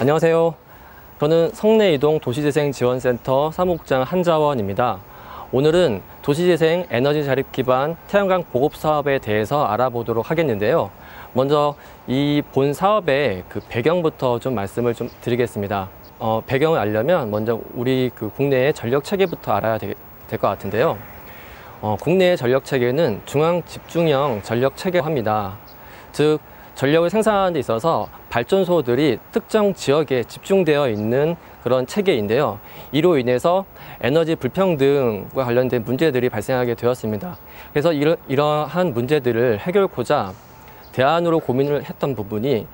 안녕하세요. 저는 성내이동 도시재생지원센터 사무국장 한자원입니다. 오늘은 도시재생 에너지 자립 기반 태양광 보급 사업에 대해서 알아보도록 하겠는데요. 먼저 이 본 사업의 배경부터 좀 말씀을 좀 드리겠습니다. 배경을 알려면 먼저 우리 국내의 전력 체계부터 알아야 될 것 같은데요. 국내의 전력 체계는 중앙 집중형 전력 체계라고 합니다. 즉 전력을 생산하는 데 있어서 발전소들이 특정 지역에 집중되어 있는 그런 체계인데요. 이로 인해서 에너지 불평등과 관련된 문제들이 발생하게 되었습니다. 그래서 이러한 문제들을 해결하고자 대안으로 고민을 했던 부분이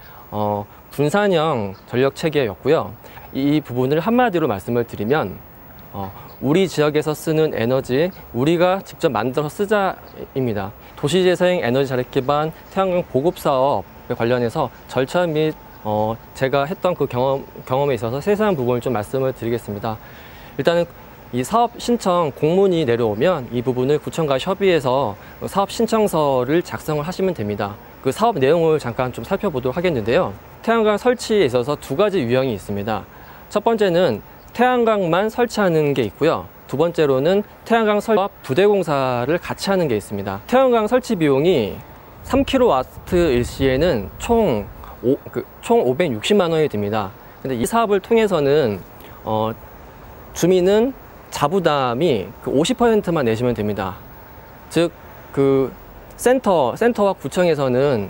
분산형 전력 체계였고요. 이 부분을 한마디로 말씀을 드리면 우리 지역에서 쓰는 에너지 우리가 직접 만들어 쓰자입니다. 도시재생 에너지 자립 기반 태양광 보급 사업에 관련해서 절차 및 제가 했던 그 경험에 있어서 세세한 부분을 좀 말씀을 드리겠습니다. 일단은 이 사업 신청 공문이 내려오면 이 부분을 구청과 협의해서 사업 신청서를 작성을 하시면 됩니다. 그 사업 내용을 잠깐 좀 살펴보도록 하겠는데요. 태양광 설치에 있어서 두 가지 유형이 있습니다. 첫 번째는 태양광만 설치하는 게 있고요. 두 번째로는 태양광 설치와 부대 공사를 같이 하는 게 있습니다. 태양광 설치 비용이 3kW일 시에는 총 560만 원이 듭니다. 근데 이 사업을 통해서는 주민은 자부담이 50%만 내시면 됩니다. 즉 센터와 구청에서는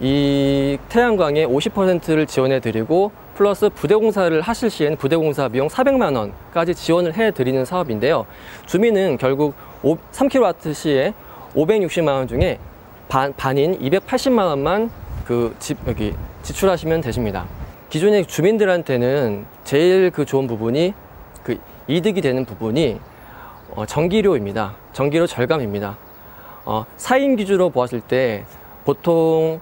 이 태양광의 50%를 지원해 드리고 플러스 부대 공사를 하실 시에는 부대 공사 비용 400만 원까지 지원을 해 드리는 사업인데요. 주민은 결국 3kW 시에 560만 원 중에 반인 280만 원만 지출하시면 되십니다. 기존의 주민들한테는 제일 좋은 부분이 이득이 되는 부분이 전기료입니다. 전기료 절감입니다. 4인 기준으로 보았을 때 보통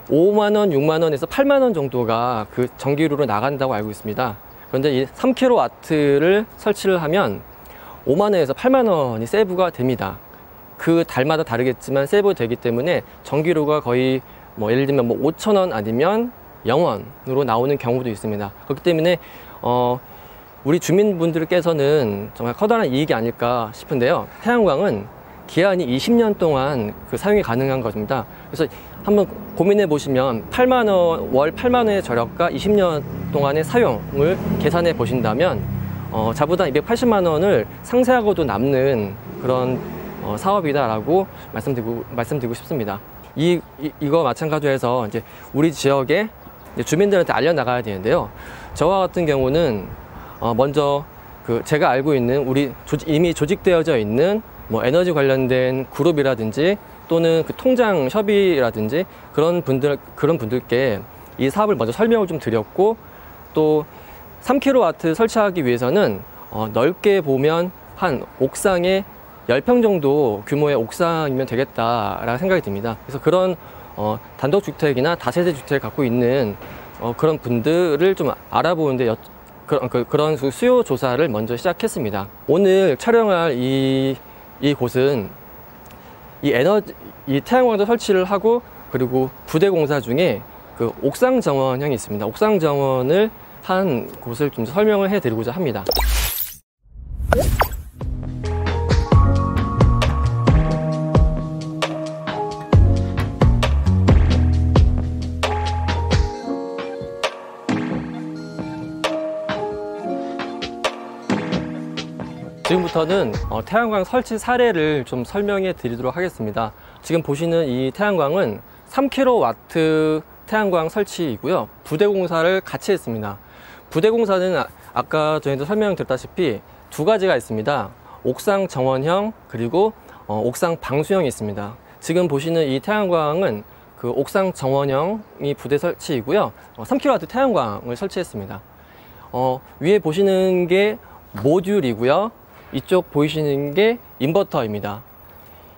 5만 원, 6만 원에서 8만 원 정도가 그 전기료로 나간다고 알고 있습니다. 그런데 이 3kW를 설치를 하면 5만 원에서 8만 원이 세이브가 됩니다. 그 달마다 다르겠지만 세이브 되기 때문에 전기료가 거의 예를 들면 5천 원 아니면 0원으로 나오는 경우도 있습니다. 그렇기 때문에 우리 주민분들께서는 정말 커다란 이익이 아닐까 싶은데요. 태양광은 기한이 20년 동안 사용이 가능한 것입니다. 그래서 한번 고민해 보시면 월 8만 원의 절약과 20년 동안의 사용을 계산해 보신다면 자부담 280만 원을 상세하고도 남는 그런 사업이다라고 말씀드리고 싶습니다. 이거 마찬가지로 해서 이제 우리 지역에 주민들한테 알려나가야 되는데요. 저와 같은 경우는 먼저 제가 알고 있는 이미 조직되어져 있는 에너지 관련된 그룹이라든지 또는 통장 협의라든지 그런 분들께 이 사업을 먼저 설명을 좀 드렸고, 또 3kW 설치하기 위해서는 넓게 보면 한 옥상에 10평 정도 규모의 옥상이면 되겠다라는 생각이 듭니다. 그래서 그런 단독주택이나 다세대 주택을 갖고 있는 그런 분들을 좀 알아보는데 그런 수요 조사를 먼저 시작했습니다. 오늘 촬영할 이 곳은 이 태양광도 설치를 하고 그리고 부대 공사 중에 옥상 정원형이 있습니다. 옥상 정원을 한 곳을 좀 설명을 해 드리고자 합니다. 지금부터는 태양광 설치 사례를 좀 설명해 드리도록 하겠습니다. 지금 보시는 이 태양광은 3kW 태양광 설치이고요. 부대 공사를 같이 했습니다. 부대 공사는 아까 저희도 설명드렸다시피 두 가지가 있습니다. 옥상 정원형 그리고 옥상 방수형이 있습니다. 지금 보시는 이 태양광은 옥상 정원형이 부대 설치이고요. 3kW 태양광을 설치했습니다. 위에 보시는 게 모듈이고요. 이쪽 보이시는 게 인버터입니다.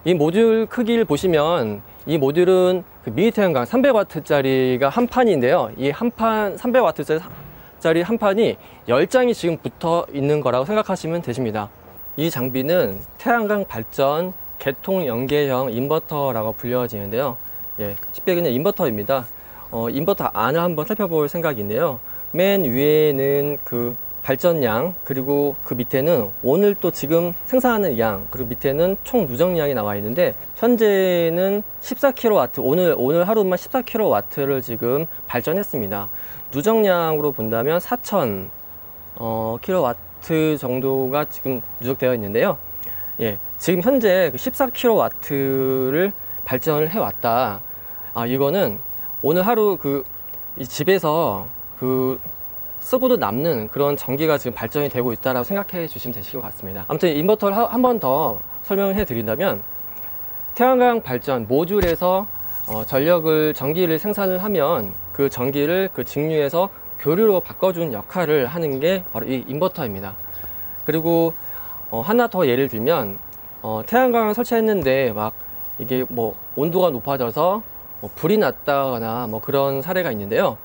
이 모듈 크기를 보시면 이 모듈은 미니 태양광 300W짜리가 한 판인데요. 이 한 판 300W짜리 한 판이 10장이 지금 붙어 있는 거라고 생각하시면 되십니다. 이 장비는 태양광 발전 개통 연계형 인버터라고 불려지는데요. 쉽게 그냥 인버터입니다. 인버터 안을 한번 살펴볼 생각인데요. 맨 위에는 그 발전량, 그리고 그 밑에는 오늘 또 지금 생산하는 양, 그리고 밑에는 총 누정량이 나와 있는데, 현재는 14kW, 오늘 하루만 14kW를 지금 발전했습니다. 누정량으로 본다면 4000 kW 정도가 지금 누적되어 있는데요. 예, 지금 현재 그 14kW를 발전을 해 왔다. 이거는 오늘 하루 이 집에서 쓰고도 남는 그런 전기가 지금 발전이 되고 있다라고 생각해 주시면 되실 것 같습니다. 아무튼 인버터를 한 번 더 설명을 해 드린다면, 태양광 발전 모듈에서 전기를 생산을 하면 그 전기를 그 직류에서 교류로 바꿔주는 역할을 하는 게 바로 이 인버터입니다. 그리고 하나 더 예를 들면, 태양광을 설치했는데 막 이게 뭐 온도가 높아져서 불이 났다거나 뭐 그런 사례가 있는데요.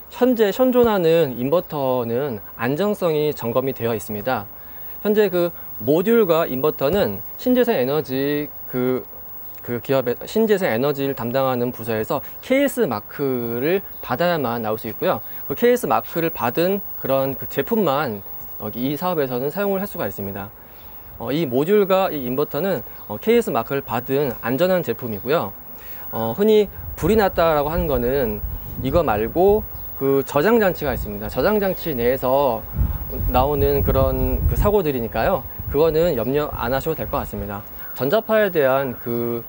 현재 현존하는 인버터는 안정성이 점검이 되어 있습니다. 현재 그 모듈과 인버터는 신재생 에너지 기업의 신재생 에너지를 담당하는 부서에서 KS 마크를 받아야만 나올 수 있고요. 그 KS 마크를 받은 그런 그 제품만 이 사업에서는 사용을 할 수가 있습니다. 이 모듈과 이 인버터는 KS 마크를 받은 안전한 제품이고요. 흔히 불이 났다라고 하는 거는 이거 말고 그 저장 장치가 있습니다. 저장 장치 내에서 나오는 그런 그 사고들이니까요. 그거는 염려 안 하셔도 될 것 같습니다. 전자파에 대한 그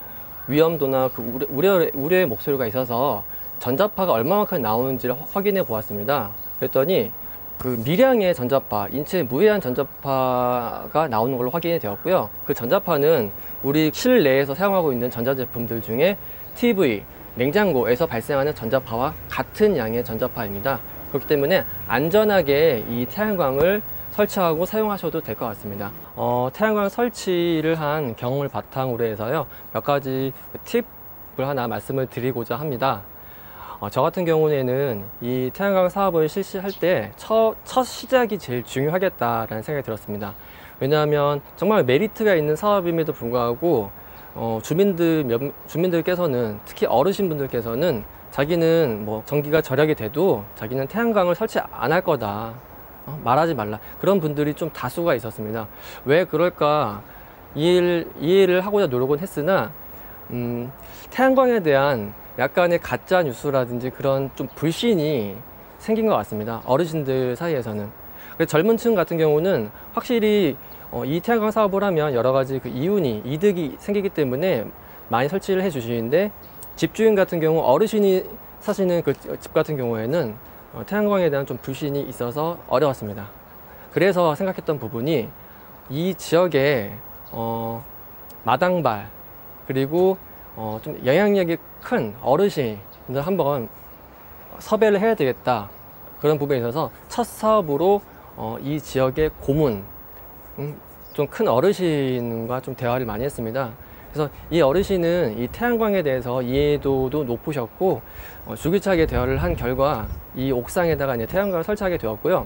위험도나 그 우려의 목소리가 있어서 전자파가 얼마만큼 나오는지를 확인해 보았습니다. 그랬더니 그 미량의 전자파, 인체에 무해한 전자파가 나오는 걸로 확인이 되었고요. 그 전자파는 우리 실내에서 사용하고 있는 전자제품들 중에 TV, 냉장고에서 발생하는 전자파와 같은 양의 전자파입니다. 그렇기 때문에 안전하게 이 태양광을 설치하고 사용하셔도 될 것 같습니다. 태양광 설치를 한 경험을 바탕으로 해서요, 몇 가지 팁을 하나 말씀을 드리고자 합니다. 저 같은 경우에는 이 태양광 사업을 실시할 때 첫 시작이 제일 중요하겠다라는 생각이 들었습니다. 왜냐하면 정말 메리트가 있는 사업임에도 불구하고 주민들께서는, 특히 어르신분들께서는 자기는 뭐 전기가 절약이 돼도 자기는 태양광을 설치 안 할 거다, 말하지 말라, 그런 분들이 좀 다수가 있었습니다. 왜 그럴까 이해를 하고자 노력은 했으나 태양광에 대한 약간의 가짜 뉴스라든지 그런 좀 불신이 생긴 것 같습니다. 어르신들 사이에서는. 그래서 젊은 층 같은 경우는 확실히 이 태양광 사업을 하면 여러 가지 그 이득이 생기기 때문에 많이 설치를 해 주시는데, 집주인 같은 경우, 어르신이 사시는 그 집 같은 경우에는 태양광에 대한 좀 불신이 있어서 어려웠습니다. 그래서 생각했던 부분이, 이 지역에 마당발, 그리고 좀 영향력이 큰 어르신들 한번 섭외를 해야 되겠다, 그런 부분에 있어서 첫 사업으로 이 지역의 고문, 좀 큰 어르신과 좀 대화를 많이 했습니다. 그래서 이 어르신은 이 태양광에 대해서 이해도도 높으셨고, 줄기차게 대화를 한 결과 이 옥상에다가 이제 태양광을 설치하게 되었고요.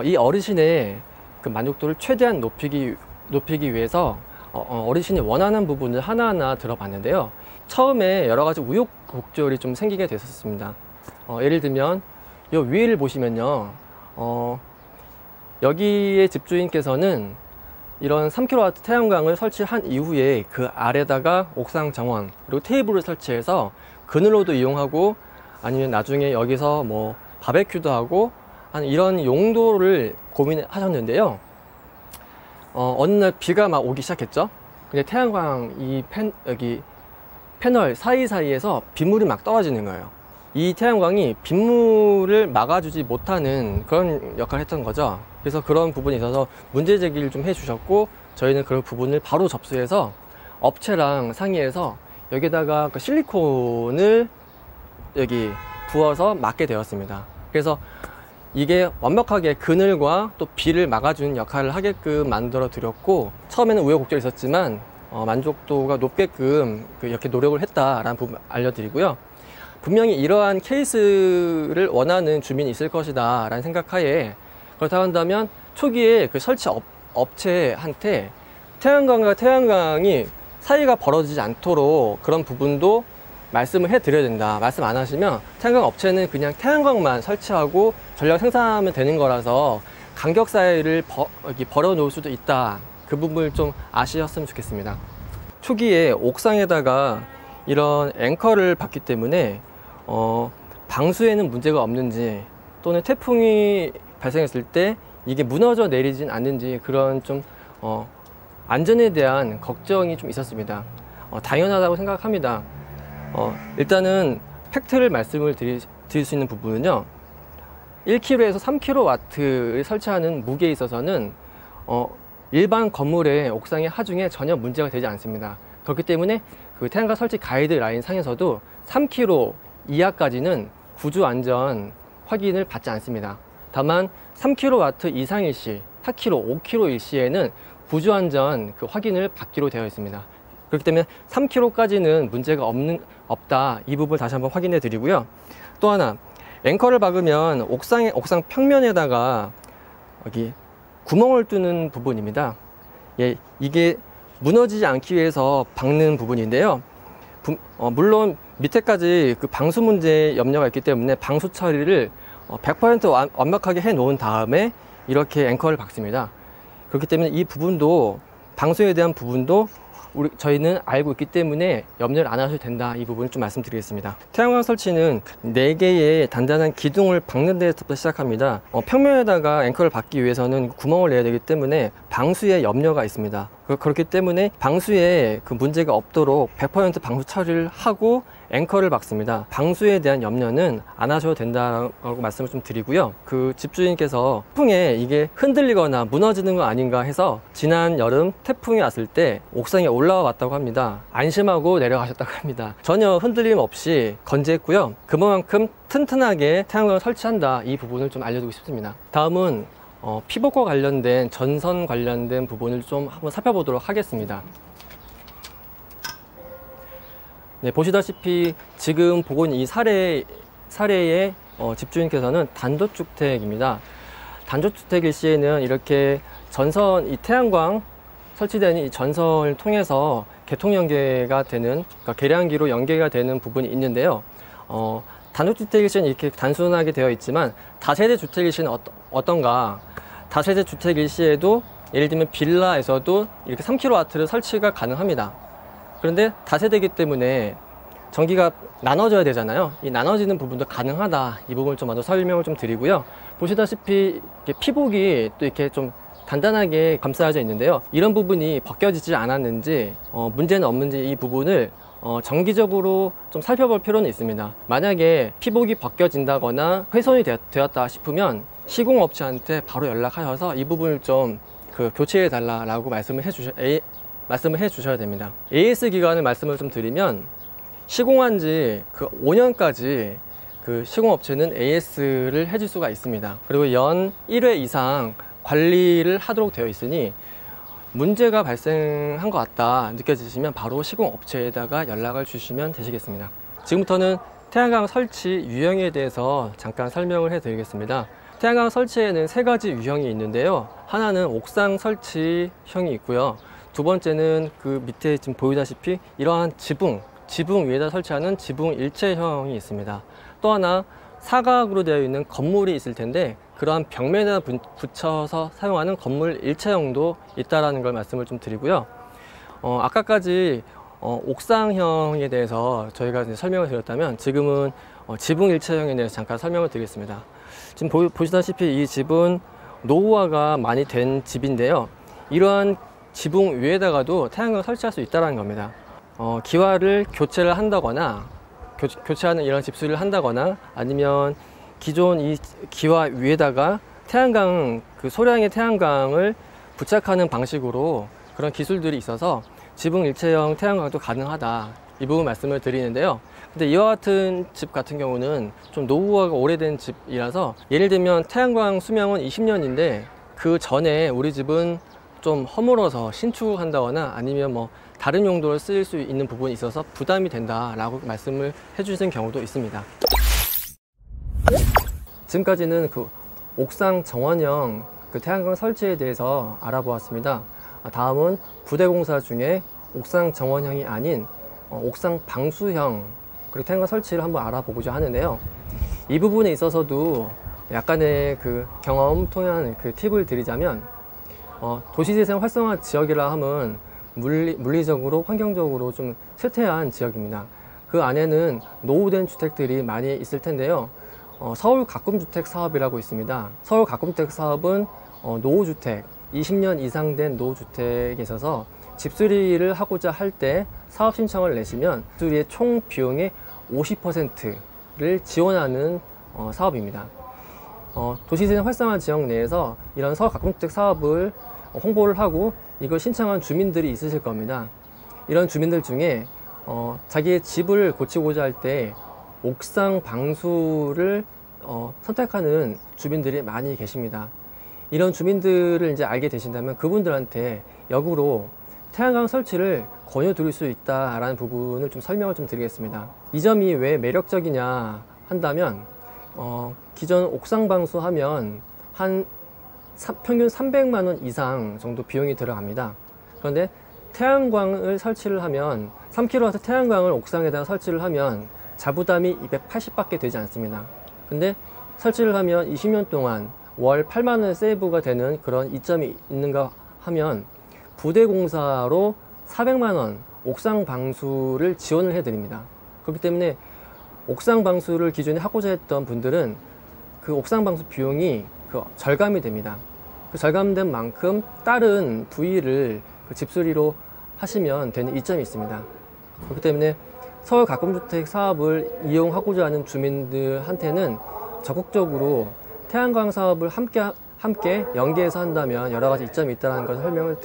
이 어르신의 그 만족도를 최대한 높이기 위해서 어르신이 원하는 부분을 하나하나 들어봤는데요. 처음에 여러 가지 우여곡절이 좀 생기게 됐었습니다. 예를 들면 이 위를 보시면요, 여기에 집주인께서는 이런 3kW 태양광을 설치한 이후에 그 아래다가 옥상 정원, 그리고 테이블을 설치해서 그늘로도 이용하고, 아니면 나중에 여기서 뭐 바베큐도 하고 하는 이런 용도를 고민하셨는데요. 어느 날 비가 막 오기 시작했죠. 근데 태양광 여기 패널 사이사이에서 빗물이 막 떨어지는 거예요. 이 태양광이 빗물을 막아주지 못하는 그런 역할을 했던 거죠. 그래서 그런 부분이 있어서 문제 제기를 좀 해주셨고, 저희는 그런 부분을 바로 접수해서 업체랑 상의해서 여기다가 그 실리콘을 여기 부어서 막게 되었습니다. 그래서 이게 완벽하게 그늘과 또 비를 막아주는 역할을 하게끔 만들어 드렸고, 처음에는 우여곡절이 있었지만 만족도가 높게끔 이렇게 노력을 했다라는 부분 알려드리고요. 분명히 이러한 케이스를 원하는 주민이 있을 것이다 라는 생각하에, 그렇다고 한다면 초기에 그 설치 업체한테 태양광과 태양광이 사이가 벌어지지 않도록 그런 부분도 말씀을 해드려야 된다. 말씀 안 하시면 태양광 업체는 그냥 태양광만 설치하고 전력 생산하면 되는 거라서 간격 사이를 벌어 놓을 수도 있다. 그 부분을 좀 아시셨으면 좋겠습니다. 초기에 옥상에다가 이런 앵커를 박기 때문에 방수에는 문제가 없는지, 또는 태풍이 발생했을 때 이게 무너져 내리진 않는지, 그런 좀 안전에 대한 걱정이 좀 있었습니다. 당연하다고 생각합니다. 일단은 팩트를 말씀을 드릴 수 있는 부분은요, 1kW에서 3kW를 설치하는 무게에 있어서는 일반 건물의 옥상의 하중에 전혀 문제가 되지 않습니다. 그렇기 때문에 그 태양광 설치 가이드라인 상에서도 3kW 이하까지는 구조 안전 확인을 받지 않습니다. 다만 3kW 이상일 시, 4kW, 5kW일 시에는 구조 안전 그 확인을 받기로 되어 있습니다. 그렇기 때문에 3kW까지는 문제가 없다. 이 부분 다시 한번 확인해 드리고요. 또 하나, 앵커를 박으면 옥상 평면에다가 여기 구멍을 뚫는 부분입니다. 예, 이게 무너지지 않기 위해서 박는 부분인데요. 물론 밑에까지 그 방수 문제 염려가 있기 때문에 방수 처리를 100% 완벽하게 해 놓은 다음에 이렇게 앵커를 박습니다. 그렇기 때문에 이 부분도, 방수에 대한 부분도 저희는 알고 있기 때문에 염려를 안 하셔도 된다. 이 부분을 좀 말씀드리겠습니다. 태양광 설치는 4개의 단단한 기둥을 박는 데서부터 시작합니다. 평면에다가 앵커를 박기 위해서는 구멍을 내야 되기 때문에 방수에 염려가 있습니다. 그렇기 때문에 방수에 그 문제가 없도록 100% 방수 처리를 하고 앵커를 박습니다. 방수에 대한 염려는 안 하셔도 된다고 말씀을 좀 드리고요. 그 집주인께서 태풍에 이게 흔들리거나 무너지는 거 아닌가 해서 지난 여름 태풍이 왔을 때 옥상에 올라와 왔다고 합니다. 안심하고 내려가셨다고 합니다. 전혀 흔들림 없이 건재했고요. 그만큼 튼튼하게 태양광을 설치한다. 이 부분을 좀 알려드리고 싶습니다. 다음은 피복과 관련된, 전선 관련된 부분을 좀 한번 살펴보도록 하겠습니다. 네, 보시다시피 지금 보고 있는 이 사례의 집주인께서는 단독주택입니다. 단독주택일 시에는 이렇게 전선, 이 태양광 설치되는 이 전선을 통해서 개통 연계가 되는, 그러니까 계량기로 연계가 되는 부분이 있는데요. 단독주택일 시에는 이렇게 단순하게 되어 있지만 다세대 주택일 시에는 어떤가? 다세대 주택일 시에도 예를 들면 빌라에서도 이렇게 3kW를 설치가 가능합니다. 그런데 다세대이기 때문에 전기가 나눠져야 되잖아요. 이 나눠지는 부분도 가능하다. 이 부분을 좀 먼저 설명을 좀 드리고요. 보시다시피 이렇게 피복이 또 이렇게 좀 단단하게 감싸져 있는데요. 이런 부분이 벗겨지지 않았는지, 문제는 없는지 이 부분을 정기적으로 좀 살펴볼 필요는 있습니다. 만약에 피복이 벗겨진다거나 훼손이 되었다 싶으면 시공업체한테 바로 연락하셔서 이 부분을 좀 교체해 달라고 말씀을 해 주셔야 됩니다. AS 기간을 말씀을 좀 드리면, 시공한 지 5년까지 그 시공업체는 AS를 해줄 수가 있습니다. 그리고 연 1회 이상 관리를 하도록 되어 있으니 문제가 발생한 것 같다 느껴지시면 바로 시공업체에다가 연락을 주시면 되시겠습니다. 지금부터는 태양광 설치 유형에 대해서 잠깐 설명을 해 드리겠습니다. 태양광 설치에는 3가지 유형이 있는데요. 하나는 옥상 설치형이 있고요. 두 번째는 그 밑에 지금 보이다시피 이러한 지붕 위에다 설치하는 지붕 일체형이 있습니다. 또 하나 사각으로 되어 있는 건물이 있을 텐데 그러한 벽면에다 붙여서 사용하는 건물 일체형도 있다라는 걸 말씀을 좀 드리고요. 아까까지 옥상형에 대해서 저희가 이제 설명을 드렸다면 지금은 지붕 일체형에 대해서 잠깐 설명을 드리겠습니다. 지금 보시다시피 이 집은 노후화가 많이 된 집인데요. 이러한 지붕 위에다가도 태양광을 설치할 수 있다는 겁니다. 기와를 교체를 한다거나 교체하는 이런 집수리를 한다거나 아니면 기존 이 기와 위에다가 태양광, 그 소량의 태양광을 부착하는 방식으로 그런 기술들이 있어서 지붕 일체형 태양광도 가능하다. 이 부분 말씀을 드리는데요. 근데 이와 같은 집 같은 경우는 좀 노후화가 오래된 집이라서 예를 들면 태양광 수명은 20년인데 그 전에 우리 집은 좀 허물어서 신축한다거나 아니면 뭐 다른 용도로 쓰일 수 있는 부분이 있어서 부담이 된다라고 말씀을 해주신 경우도 있습니다. 지금까지는 그 옥상 정원형 그 태양광 설치에 대해서 알아보았습니다. 다음은 부대공사 중에 옥상 정원형이 아닌 옥상 방수형 그리고 태양광 설치를 한번 알아보고자 하는데요. 이 부분에 있어서도 약간의 그 경험 통한 그 팁을 드리자면, 도시재생 활성화 지역이라 함은 물리적으로 환경적으로 좀 쇠퇴한 지역입니다. 그 안에는 노후된 주택들이 많이 있을 텐데요. 서울 가꿈주택 사업이라고 있습니다. 서울 가꿈주택 사업은 노후주택, 20년 이상 된 노후주택에 있어서 집수리를 하고자 할 때 사업 신청을 내시면 집수리의 총 비용의 50%를 지원하는 사업입니다. 도시재생 활성화 지역 내에서 이런 서울 가꿈주택 사업을 홍보를 하고 이걸 신청한 주민들이 있으실 겁니다. 이런 주민들 중에 자기의 집을 고치고자 할 때 옥상 방수를 선택하는 주민들이 많이 계십니다. 이런 주민들을 이제 알게 되신다면 그분들한테 역으로 태양광 설치를 권유드릴 수 있다라는 부분을 좀 설명을 좀 드리겠습니다. 이 점이 왜 매력적이냐 한다면, 기존 옥상 방수하면 한 평균 300만 원 이상 정도 비용이 들어갑니다. 그런데 태양광을 설치를 하면 3kW 태양광을 옥상에다가 설치를 하면 자부담이 280밖에 되지 않습니다. 근데 설치를 하면 20년 동안 월 8만 원 세이브가 되는 그런 이점이 있는가 하면 부대공사로 400만 원 옥상 방수를 지원을 해 드립니다. 그렇기 때문에 옥상 방수를 기존에 하고자 했던 분들은 그 옥상 방수 비용이 절감이 됩니다. 그 절감된 만큼 다른 부위를 그 집수리로 하시면 되는 이점이 있습니다. 그렇기 때문에 서울 가꿈주택 사업을 이용하고자 하는 주민들한테는 적극적으로 태양광 사업을 함께 연계해서 한다면 여러 가지 이점이 있다는 것을 설명을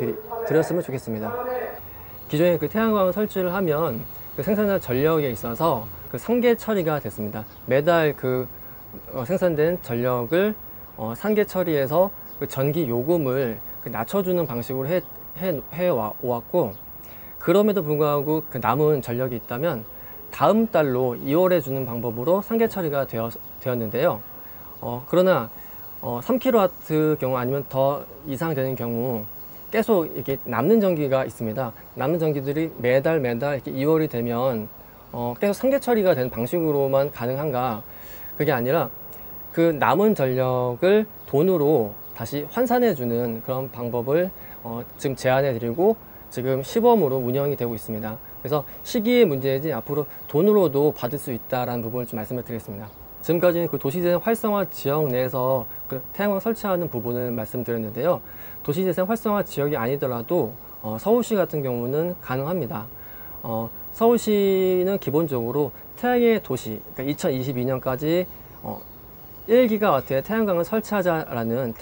드렸으면 좋겠습니다. 기존에 그 태양광 설치를 하면 그 생산한 전력에 있어서 그 상계 처리가 됐습니다. 매달 그 생산된 전력을 상계 처리해서 그 전기 요금을 낮춰주는 방식으로 해왔고, 그럼에도 불구하고 그 남은 전력이 있다면 다음 달로 2월에 주는 방법으로 상계 처리가 되었는데요. 그러나 3kW 경우 아니면 더 이상 되는 경우 계속 이렇게 남는 전기가 있습니다. 남는 전기들이 매달 이렇게 2월이 되면 계속 상계 처리가 되는 방식으로만 가능한가? 그게 아니라 그 남은 전력을 돈으로 다시 환산해 주는 그런 방법을 지금 제안해 드리고 지금 시범으로 운영이 되고 있습니다. 그래서 시기의 문제이지 앞으로 돈으로도 받을 수 있다는 부분을 좀 말씀을 드리겠습니다. 지금까지는 그 도시재생 활성화 지역 내에서 그 태양광 설치하는 부분을 말씀드렸는데요. 도시재생 활성화 지역이 아니더라도 서울시 같은 경우는 가능합니다. 서울시는 기본적으로 태양의 도시, 그러니까 2022년까지 1기가와트의 태양광을 설치하자라는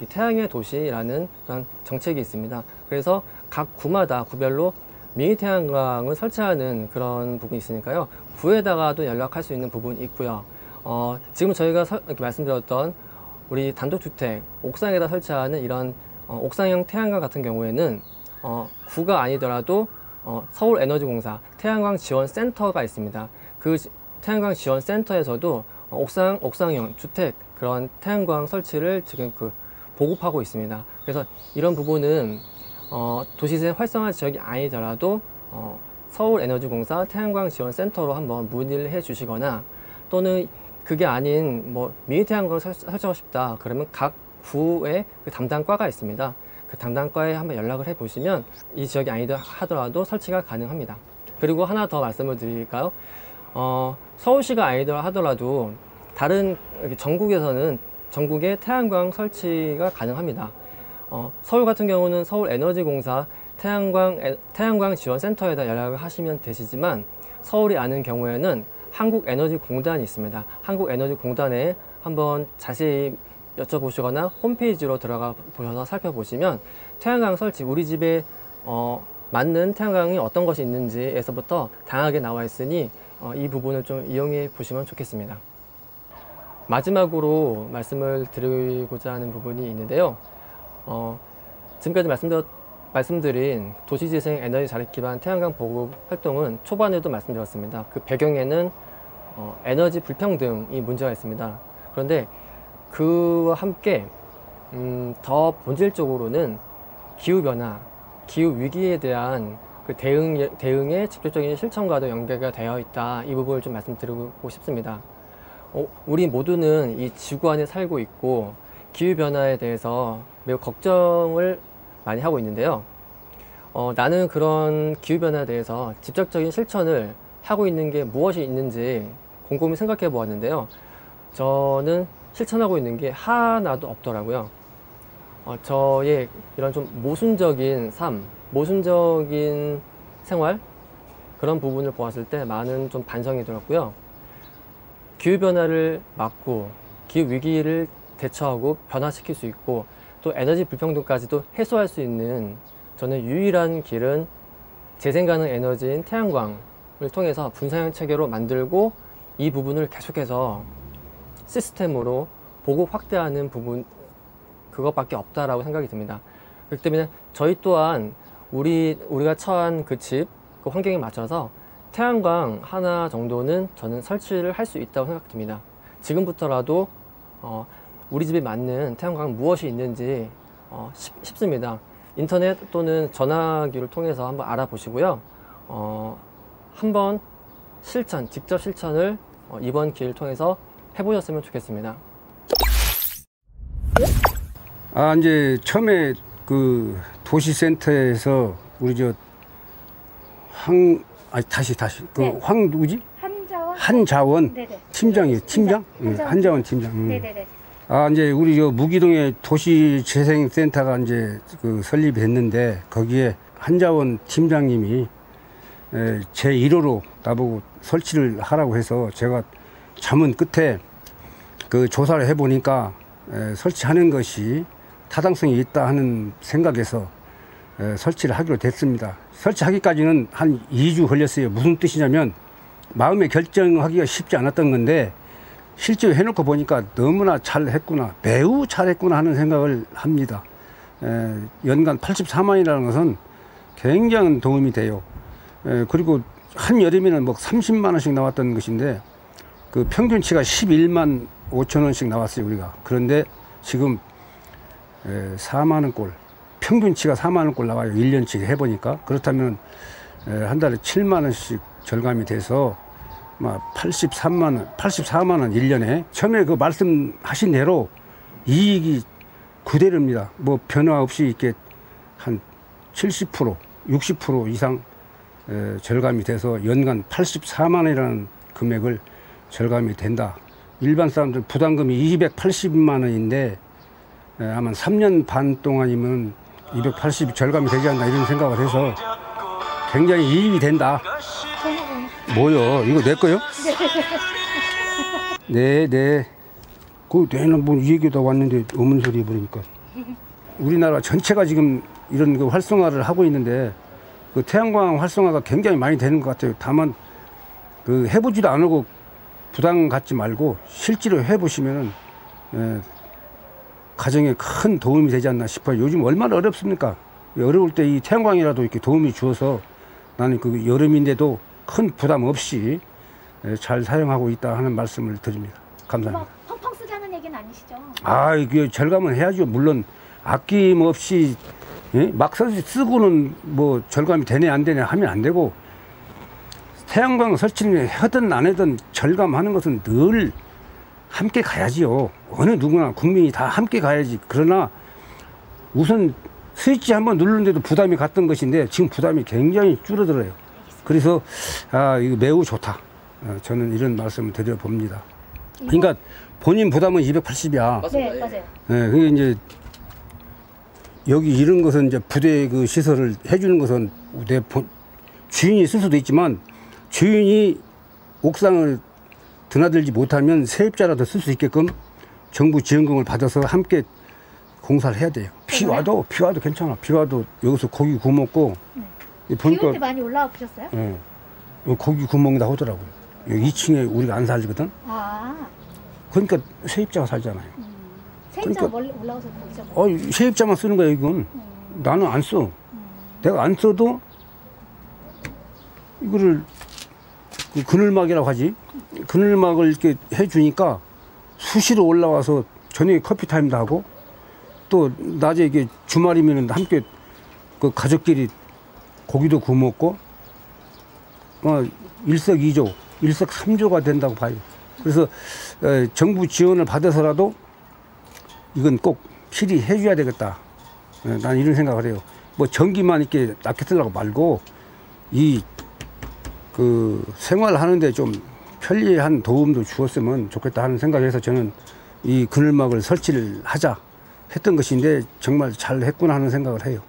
태양의 도시라는 그런 정책이 있습니다. 그래서 각 구마다 구별로 미니 태양광을 설치하는 그런 부분이 있으니까요. 구에다가도 연락할 수 있는 부분이 있고요. 지금 저희가 이렇게 말씀드렸던 우리 단독주택 옥상에다 설치하는 이런 옥상형 태양광 같은 경우에는 구가 아니더라도 서울에너지공사 태양광 지원 센터가 있습니다. 그 태양광 지원 센터에서도 옥상형 주택 그런 태양광 설치를 지금 보급하고 있습니다. 그래서 이런 부분은 도시재생 활성화 지역이 아니더라도 서울에너지공사 태양광 지원 센터로 한번 문의를 해 주시거나, 또는 그게 아닌 미니 태양광을 설치하고 싶다 그러면 각 구에 그 담당과가 있습니다. 그 담당과에 한번 연락을 해 보시면 이 지역이 아니다 하더라도 설치가 가능합니다. 그리고 하나 더 말씀을 드릴까요? 서울시가 아니더라 하더라도 다른 전국에서는 전국에 태양광 설치가 가능합니다. 서울 같은 경우는 서울에너지공사 태양광 지원센터에다 연락을 하시면 되시지만, 서울이 아닌 경우에는 한국에너지공단이 있습니다. 한국에너지공단에 한번 자세히 여쭤보시거나 홈페이지로 들어가 보셔서 살펴보시면 태양광 설치, 우리 집에 맞는 태양광이 어떤 것이 있는지에서부터 다양하게 나와 있으니 이 부분을 좀 이용해 보시면 좋겠습니다. 마지막으로 말씀을 드리고자 하는 부분이 있는데요. 지금까지 말씀드린 도시재생 에너지 자립 기반 태양광 보급 활동은 초반에도 말씀드렸습니다. 그 배경에는 에너지 불평등이 문제가 있습니다. 그런데 그와 함께 더 본질적으로는 기후변화, 기후위기에 대한 그 대응의 직접적인 실천과도 연계가 되어 있다. 이 부분을 좀 말씀드리고 싶습니다. 우리 모두는 이 지구 안에 살고 있고 기후변화에 대해서 매우 걱정을 많이 하고 있는데요. 나는 그런 기후변화에 대해서 직접적인 실천을 하고 있는 게 무엇이 있는지 곰곰이 생각해 보았는데요. 저는 실천하고 있는 게 하나도 없더라고요. 저의 이런 좀 모순적인 삶, 모순적인 생활, 그런 부분을 보았을 때 많은 좀 반성이 들었고요. 기후변화를 막고 기후위기를 대처하고 변화시킬 수 있고 또 에너지 불평등까지도 해소할 수 있는 저는 유일한 길은 재생가능 에너지인 태양광을 통해서 분산형 체계로 만들고 이 부분을 계속해서 시스템으로 보급 확대하는 부분, 그것밖에 없다라고 생각이 듭니다. 그렇기 때문에 저희 또한 우리가 처한 그 집, 그 환경에 맞춰서 태양광 하나 정도는 저는 설치를 할 수 있다고 생각됩니다. 지금부터라도 우리 집에 맞는 태양광 무엇이 있는지 쉽습니다. 인터넷 또는 전화기를 통해서 한번 알아보시고요. 한번 직접 실천을 이번 기회를 통해서 해보셨으면 좋겠습니다. 이제 처음에 그 도시센터에서 우리 황 누구지? 한자원 네네. 팀장이에요. 팀장? 한자원 팀장. 네네네. 이제 우리 무기동에 도시재생센터가 이제 그 설립이 됐는데 거기에 한자원 팀장님이 제 1호로 나보고 설치를 하라고 해서 제가 자문 끝에 그 조사를 해보니까 설치하는 것이 타당성이 있다 하는 생각에서 설치를 하기로 됐습니다. 설치하기까지는 한 2주 걸렸어요. 무슨 뜻이냐면 마음에 결정하기가 쉽지 않았던 건데 실제로 해놓고 보니까 너무나 잘했구나, 매우 잘했구나 하는 생각을 합니다. 연간 84만이라는 것은 굉장한 도움이 돼요. 그리고 한여름에는 뭐 30만 원씩 나왔던 것인데 그 평균치가 11만 5천 원씩 나왔어요, 우리가. 그런데 지금 4만 원꼴, 평균치가 4만 원꼴 나와요. 1년치 해보니까. 그렇다면 한 달에 7만 원씩 절감이 돼서 84만 원 1년에. 처음에 그 말씀하신 대로 이익이 그대로입니다. 뭐 변화 없이 이렇게 한 70%, 60% 이상 절감이 돼서 연간 84만 원이라는 금액을 절감이 된다. 일반 사람들 부담금이 280만 원인데 아마 3년 반 동안이면 280이 절감이 되지 않나 이런 생각을 해서 굉장히 이익이 된다. 뭐요? 이거 내 거요? 네. 내는 뭐 이 얘기도 왔는데 없는 소리 해버리니까. 우리나라 전체가 지금 이런 그 활성화를 하고 있는데 그 태양광 활성화가 굉장히 많이 되는 것 같아요. 다만 그 해보지도 않고 부담 갖지 말고 실제로 해보시면은 가정에 큰 도움이 되지 않나 싶어요. 요즘 얼마나 어렵습니까? 어려울 때 이 태양광이라도 이렇게 도움이 주어서 나는 그 여름인데도 큰 부담 없이 잘 사용하고 있다 하는 말씀을 드립니다. 감사합니다. 펑펑 쓰자는 얘기는 아니시죠? 이게 절감은 해야죠. 물론 아낌없이 막 쓰고는 뭐 절감이 되네 안 되네 하면 안 되고 태양광 설치를 하든 안 하든 절감하는 것은 늘 함께 가야지요. 어느 누구나 국민이 다 함께 가야지. 그러나 우선 스위치 한번 누르는데도 부담이 갔던 것인데 지금 부담이 굉장히 줄어들어요. 그래서 이거 매우 좋다. 저는 이런 말씀을 드려봅니다. 그러니까 본인 부담은 280이야. 네, 맞아요. 그게 이제 여기 이런 것은 이제 부대 그 시설을 해주는 것은 내 주인이 쓸 수도 있지만 주인이 옥상을 드나들지 못하면 세입자라도 쓸 수 있게끔 정부 지원금을 받아서 함께 공사를 해야 돼요. 비 와도 괜찮아. 비 와도 여기서 고기 구워 먹고. 네. 보니까 비 많이 올라와 보셨어요? 고기 구워 먹는다 하더라고요. 여기 2층에 우리가 안 살거든. 그러니까 세입자가 살잖아요. 세입자가 멀리 올라와서 거기서. 세입자만 쓰는 거야 이건. 나는 안 써. 내가 안 써도 이거를 그늘막이라고 하지. 그늘막을 이렇게 해주니까 수시로 올라와서 저녁에 커피 타임도 하고 또 낮에 이게 주말이면 함께 그 가족끼리 고기도 구워 먹고 일석이조, 일석삼조가 된다고 봐요. 그래서 정부 지원을 받아서라도 이건 꼭 필히 해줘야 되겠다. 난 이런 생각을 해요. 뭐 전기만 이렇게 아껴쓰려고 말고 생활하는데 좀 편리한 도움도 주었으면 좋겠다 하는 생각에서 저는 이 그늘막을 설치를 하자 했던 것인데 정말 잘 했구나 하는 생각을 해요.